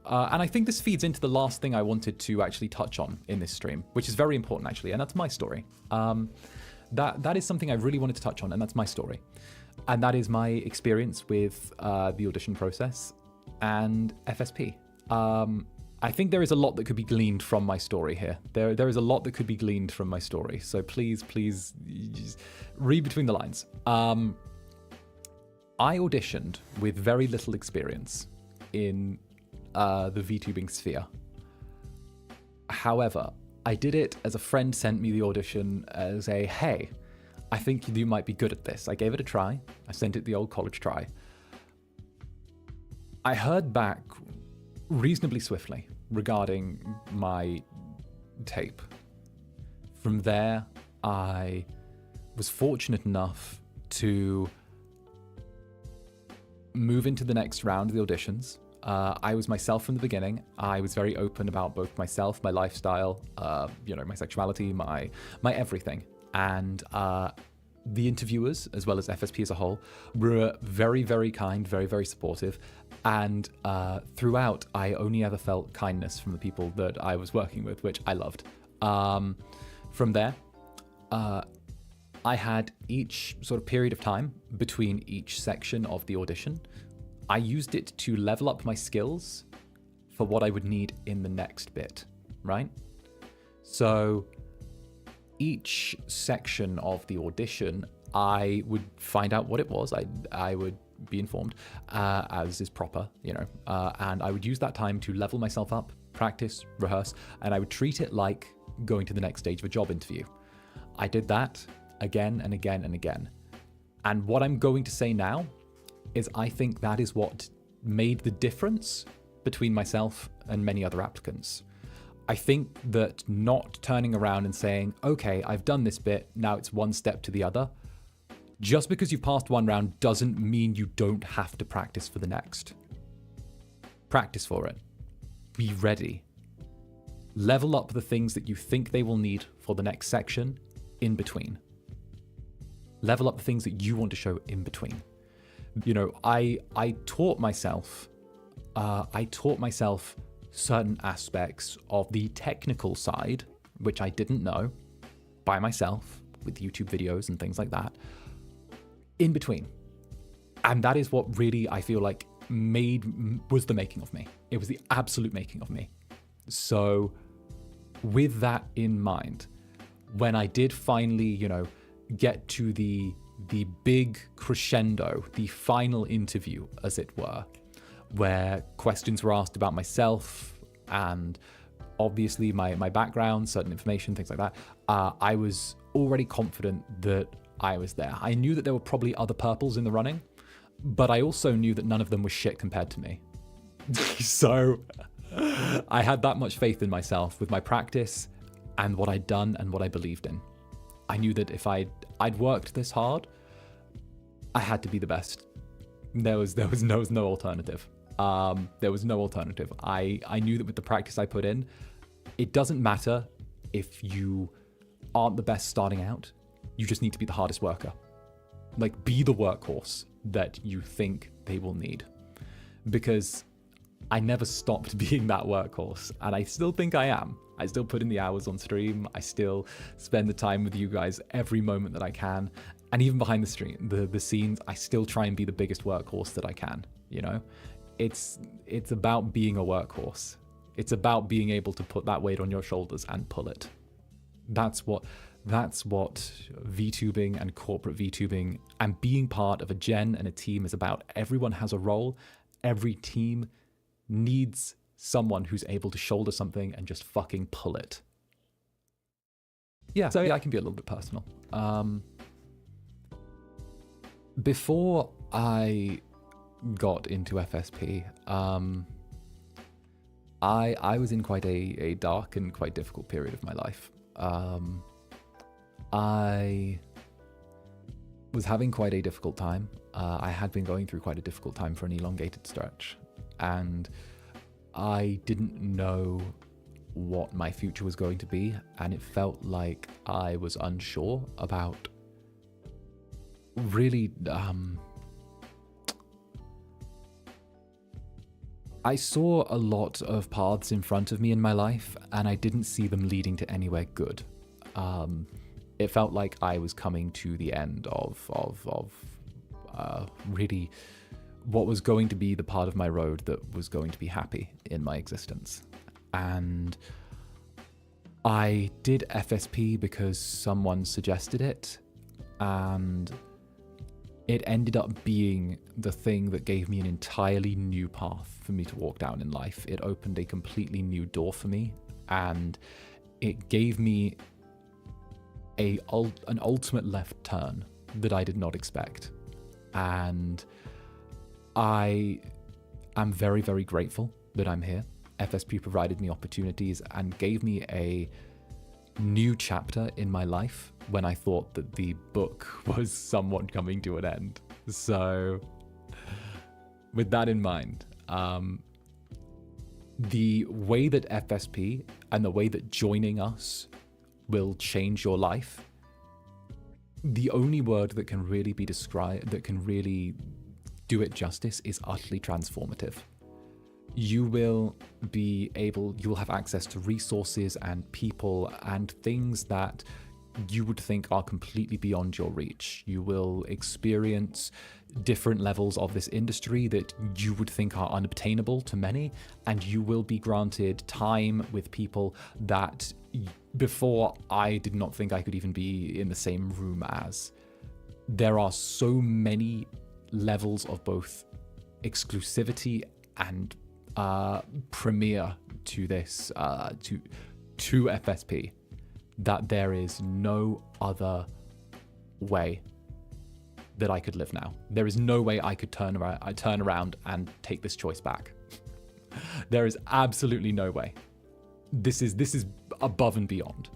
And I think this feeds into the last thing I wanted to actually touch on in this stream, which is very important actually, and that's my story. That is something I really wanted to touch on, and that's my story. And that is my experience with the audition process and FSP. I think there is a lot that could be gleaned from my story here. There is a lot that could be gleaned from my story. So please just read between the lines. I auditioned with very little experience in the VTubing sphere. However, I did it as a friend sent me the audition as a, hey, I think you might be good at this. I gave it a try. I sent it the old college try. I heard back reasonably swiftly regarding my tape. From there, I was fortunate enough to move into the next round of the auditions. I was myself from the beginning. I was very open about both myself, my lifestyle, my sexuality, my everything. And the interviewers, as well as FSP as a whole, were very, very kind, very, very supportive. And throughout, I only ever felt kindness from the people that I was working with, which I loved. From there, I had each sort of period of time between each section of the audition. I used it to level up my skills for what I would need in the next bit, right? So each section of the audition, I would find out what it was. I would be informed, as is proper, and I would use that time to level myself up, practice, rehearse, and I would treat it like going to the next stage of a job interview. I did that again and again and again. And what I'm going to say now is I think that is what made the difference between myself and many other applicants. I think that not turning around and saying, okay, I've done this bit, now it's one step to the other. Just because you've passed one round doesn't mean you don't have to practice for the next. Practice for it. Be ready. Level up the things that you think they will need for the next section in between. Level up the things that you want to show in between. I taught myself certain aspects of the technical side, which I didn't know, by myself with YouTube videos and things like that, in between. And that is what really I feel like was the making of me. It was the absolute making of me. So with that in mind, when I did finally, get to the big crescendo, the final interview, as it were, where questions were asked about myself and obviously my background, certain information, things like that, I was already confident that I was there. I knew that there were probably other purples in the running, but I also knew that none of them was shit compared to me. So I had that much faith in myself with my practice and what I'd done and what I believed in. I knew that if I'd worked this hard, I had to be the best. There was no alternative. There was no alternative. I knew that with the practice I put in, it doesn't matter if you aren't the best starting out. You just need to be the hardest worker. Like, be the workhorse that you think they will need. Because I never stopped being that workhorse, and I still think I am. I still put in the hours on stream. I still spend the time with you guys every moment that I can. And even behind the scenes, I still try and be the biggest workhorse that I can, It's about being a workhorse. It's about being able to put that weight on your shoulders and pull it. That's what VTubing and corporate VTubing and being part of a gen and a team is about. Everyone has a role. Every team needs someone who's able to shoulder something and just fucking pull it. Yeah, so I can be a little bit personal. Before I got into FSP, I was in quite a dark and quite difficult period of my life. I was having quite a difficult time. I had been going through quite a difficult time for an elongated stretch, and I didn't know what my future was going to be, and it felt like I was unsure about I saw a lot of paths in front of me in my life, and I didn't see them leading to anywhere good. It felt like I was coming to the end of really what was going to be the part of my road that was going to be happy in my existence. And I did FSP because someone suggested it, and it ended up being the thing that gave me an entirely new path for me to walk down in life. It opened a completely new door for me, and it gave me an ultimate left turn that I did not expect. And I am very, very grateful that I'm here. FSP provided me opportunities and gave me a new chapter in my life when I thought that the book was somewhat coming to an end. So with that in mind, the way that FSP and the way that joining us will change your life, the only word that can really be described, that can really do it justice, is utterly transformative. You will have access to resources and people and things that you would think are completely beyond your reach. You will experience different levels of this industry that you would think are unobtainable to many, and you will be granted time with people that before I did not think I could even be in the same room as. There are so many levels of both exclusivity and premiere to this, to FSP, that there is no other way that I could live now. There is no way I could turn around and take this choice back. There is absolutely no way. This is above and beyond.